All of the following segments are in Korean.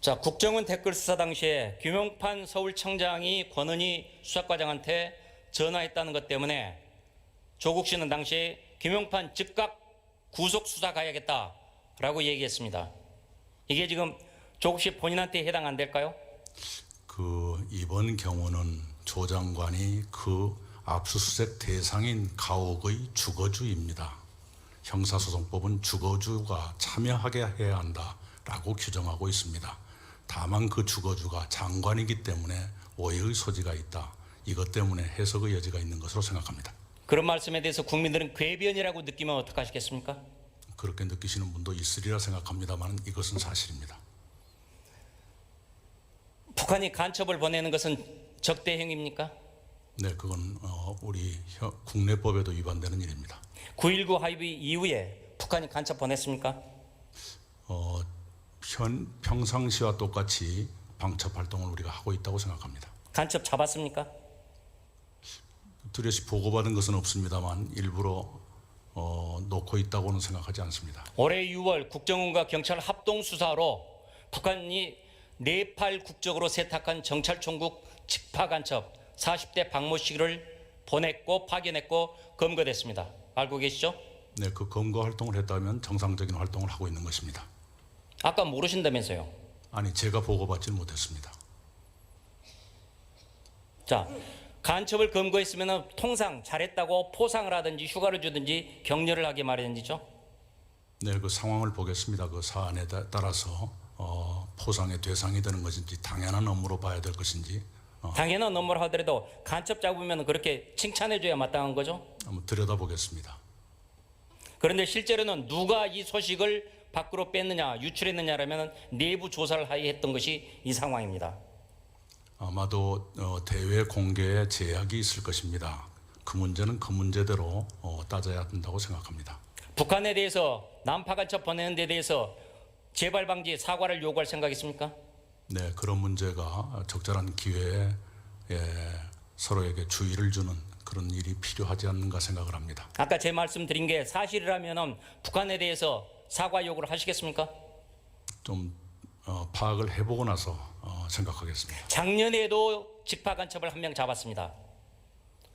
자, 국정원 댓글 수사 당시에 김용판 서울청장이 권은희 수사과장한테 전화했다는 것 때문에 조국 씨는 당시 김용판 즉각 구속 수사 가야겠다라고 얘기했습니다. 이게 지금 조국 씨 본인한테 해당 안 될까요? 이번 경우는 조 장관이 그 압수수색 대상인 가옥의 주거주입니다. 형사소송법은 주거주가 참여하게 해야 한다라고 규정하고 있습니다. 다만 그 주거주가 장관이기 때문에 오해의 소지가 있다. 이것 때문에 해석의 여지가 있는 것으로 생각합니다. 그런 말씀에 대해서 국민들은 궤변이라고 느끼면 어떡하시겠습니까? 그렇게 느끼시는 분도 있으리라 생각합니다만 이것은 사실입니다. 북한이 간첩을 보내는 것은 적대 행위입니까? 네, 그건 우리 국내법에도 위반되는 일입니다. 9.19 합의 이후에 북한이 간첩 보냈습니까? 평상시와 똑같이 방첩 활동을 우리가 하고 있다고 생각합니다. 간첩 잡았습니까? 뚜렷이 보고받은 것은 없습니다만 일부러 놓고 있다고는 생각하지 않습니다. 올해 6월 국정원과 경찰 합동수사로 북한이 네팔 국적으로 세탁한 정찰총국 직파간첩 40대 박모 씨를 보냈고 파견했고 검거됐습니다. 알고 계시죠? 네, 그 검거 활동을 했다면 정상적인 활동을 하고 있는 것입니다. 아까 모르신다면서요? 아니, 제가 보고받지는 못했습니다. 자, 간첩을 검거했으면 통상 잘했다고 포상을 하든지 휴가를 주든지 격려를 하게 마련이죠? 네, 그 상황을 보겠습니다. 그 사안에 따라서 포상의 대상이 되는 것인지 당연한 업무로 봐야 될 것인지 당연한 업무를 하더라도 간첩 잡으면 그렇게 칭찬해줘야 마땅한 거죠? 한번 들여다보겠습니다. 그런데 실제로는 누가 이 소식을 밖으로 뺐느냐 유출했느냐라면 내부 조사를 하여 했던 것이 이 상황입니다. 아마도 대외 공개에 제약이 있을 것입니다. 그 문제는 그 문제대로 따져야 된다고 생각합니다. 북한에 대해서 난파 간첩 보내는 데 대해서 재발 방지 사과를 요구할 생각 있습니까? 네, 그런 문제가 적절한 기회에 서로에게 주의를 주는 그런 일이 필요하지 않는가 생각을 합니다. 아까 제 말씀드린 게 사실이라면 북한에 대해서 사과 요구를 하시겠습니까? 좀 파악을 해보고 나서 생각하겠습니다. 작년에도 직파 간첩을 한 명 잡았습니다.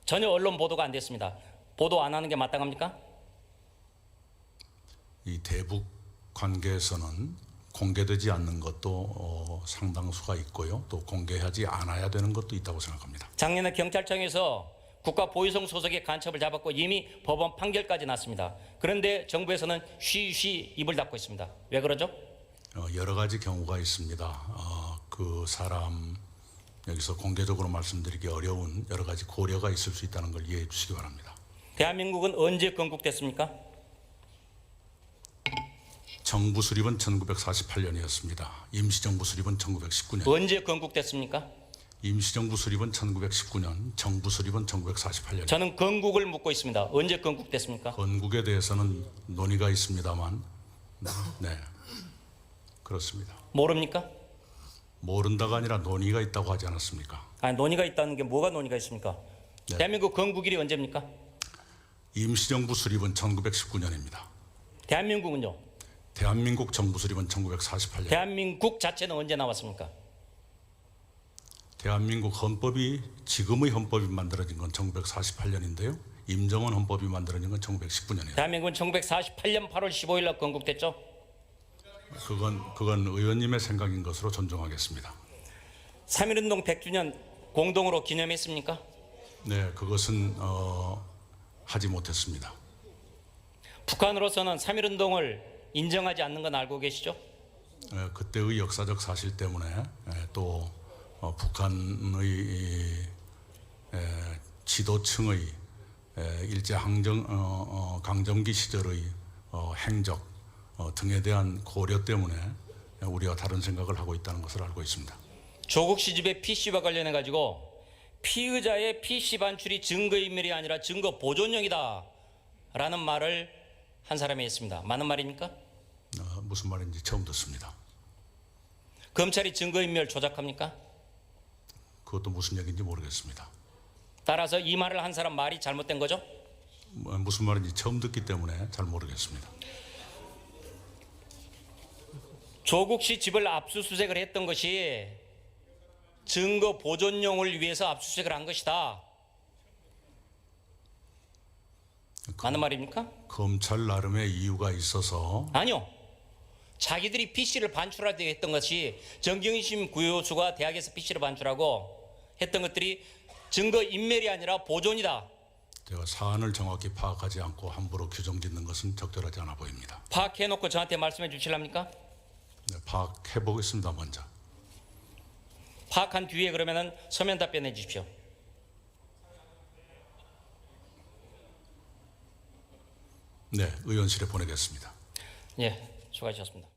전혀 언론 보도가 안 됐습니다. 보도 안 하는 게 마땅합니까? 이 대북 관계에서는 공개되지 않는 것도 상당수가 있고요. 또 공개하지 않아야 되는 것도 있다고 생각합니다. 작년에 경찰청에서 국가보위성 소속의 간첩을 잡았고 이미 법원 판결까지 났습니다. 그런데 정부에서는 쉬쉬 입을 닫고 있습니다. 왜 그러죠? 여러 가지 경우가 있습니다. 그 사람 여기서 공개적으로 말씀드리기 어려운 여러 가지 고려가 있을 수 있다는 걸 이해해 주시기 바랍니다. 대한민국은 언제 건국됐습니까? 정부 수립은 1948년이었습니다. 임시정부 수립은 1919년. 언제 건국됐습니까? 임시정부 수립은 1919년, 정부 수립은 1948년. 저는 건국을 묻고 있습니다. 언제 건국됐습니까? 건국에 대해서는 논의가 있습니다만, 네, 그렇습니다. 모릅니까? 모른다가 아니라 논의가 있다고 하지 않았습니까? 아니, 논의가 있다는 게 뭐가 논의가 있습니까? 네. 대한민국 건국일이 언제입니까? 임시정부 수립은 1919년입니다. 대한민국은요? 대한민국 정부 수립은 1948년. 대한민국 자체는 언제 나왔습니까? 대한민국 헌법이 지금의 헌법이 만들어진 건 1948년인데요. 임정원 헌법이 만들어진 건 1919년이에요. 대한민국은 1948년 8월 15일 날 건국됐죠? 그건 의원님의 생각인 것으로 존중하겠습니다. 3.1운동 100주년 공동으로 기념했습니까? 네, 그것은 하지 못했습니다. 북한으로서는 3.1운동을 인정하지 않는 건 알고 계시죠? 그때의 역사적 사실 때문에 또 북한의 지도층의 일제 강점기 시절의 행적 등에 대한 고려 때문에 우리가 다른 생각을 하고 있다는 것을 알고 있습니다. 조국 씨 집의 PC와 관련해 가지고 피의자의 PC 반출이 증거인멸이 아니라 증거 보존용이다 라는 말을 한 사람이 했습니다. 맞는 말입니까? 무슨 말인지 처음 듣습니다. 검찰이 증거인멸 조작합니까? 그것도 무슨 얘기인지 모르겠습니다. 따라서 이 말을 한 사람 말이 잘못된 거죠? 무슨 말인지 처음 듣기 때문에 잘 모르겠습니다. 조국 씨 집을 압수수색을 했던 것이 증거 보존용을 위해서 압수수색을 한 것이다. 맞는 말입니까? 검찰 나름의 이유가 있어서 아니요. 자기들이 PC를 반출하려 했던 것이 정경심 구효수가 대학에서 PC를 반출하고 했던 것들이 증거 인멸이 아니라 보존이다. 제가 사안을 정확히 파악하지 않고 함부로 규정짓는 것은 적절하지 않아 보입니다. 파악해놓고 저한테 말씀해 주실랍니까? 네, 파악해 보겠습니다. 먼저. 파악한 뒤에 그러면은 서면 답변해 주십시오. 네, 의원실에 보내겠습니다. 예, 수고하셨습니다.